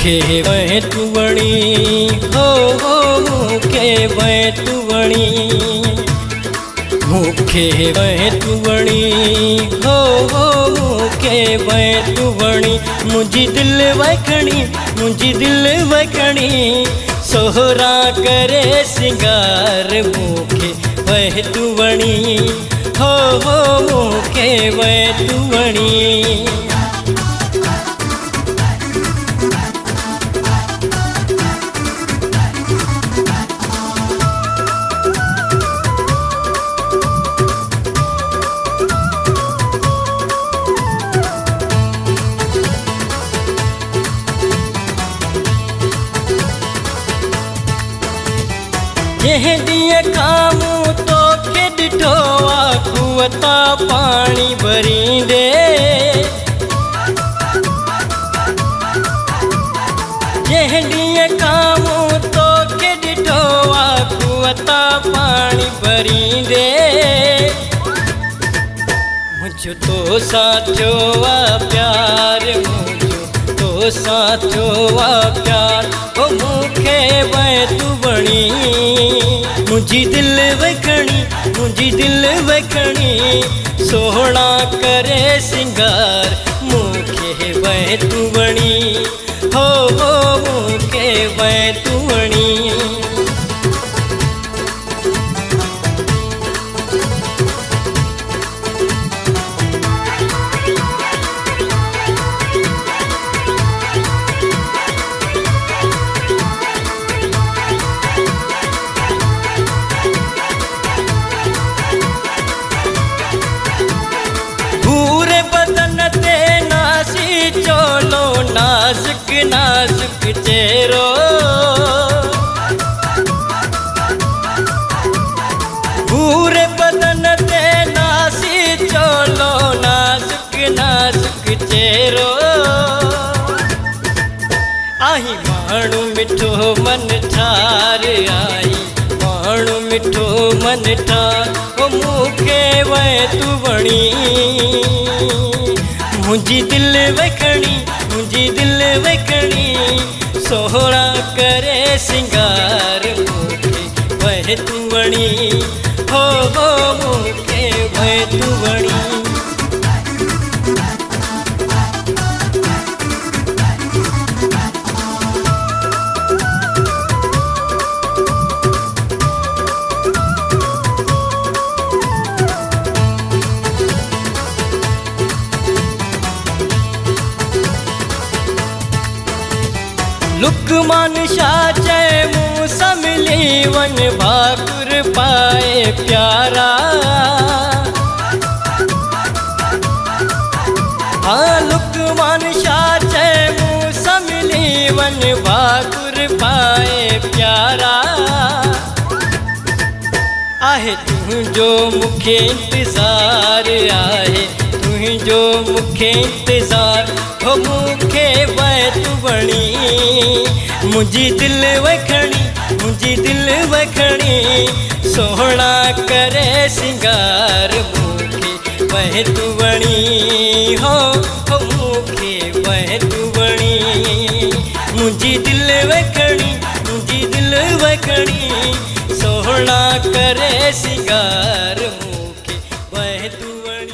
मुखे वह तुवणी हो मुखे वह तुवणी, मुखे वह तुवणी हो मुखे वह तुवणी। मुझी दिल वखणी मुझी दिल वखणी, सोहरा करे सिंगार मुखे वह तुवणी हो मुखे वह तुवणी। जह दिए कामू तो के डिठो आखुअता पानी भरी दे, जह दिए कामू तो के डिठो आखुअता पानी भरी दे। मुझो तो साचो वा प्यार, मुझो तो साचो वा प्यार, ओ मुखे वह तुवणी। मुझी दिल वखणी मुझी दिल वखणी, सोहना करे सिंगार मुखे वह तुवणी हो मुखे वह तुवणी। नाजुक नाजुक चेहरो, पूरे बदन ते नासी चोलो नाजुक नाजुक चेहरो। आई माण्हू मिठो मन ठार, आई माण्हू मिठो मन ठार, ओ मुखे वह तुवणी। मुझी दिल वखणी मुझी दिल वखणी, सोहरा करे सिंगार मुखे वह तुवणी हो मुखे वह तुवणी। लुकमान शाह जय मूसा मिली वन भाकुर पाए प्यारा, हाँ लुकमान शाह जय मूसा मिली वन भाकुर पाए प्यारा। आहे तुझो मुखे इंतजार, आहे तुझो मुखे इंतजार, हो मुखे वह तुवणी। मुझी दिल वखणी मुझी दिल वखणी, सोहना करे सिंगार मुखे वह तुवणी हो मुखे वह तुवणी। मुझी दिल वखणी मुझी दिल वखणी, सोहना करे सिंगार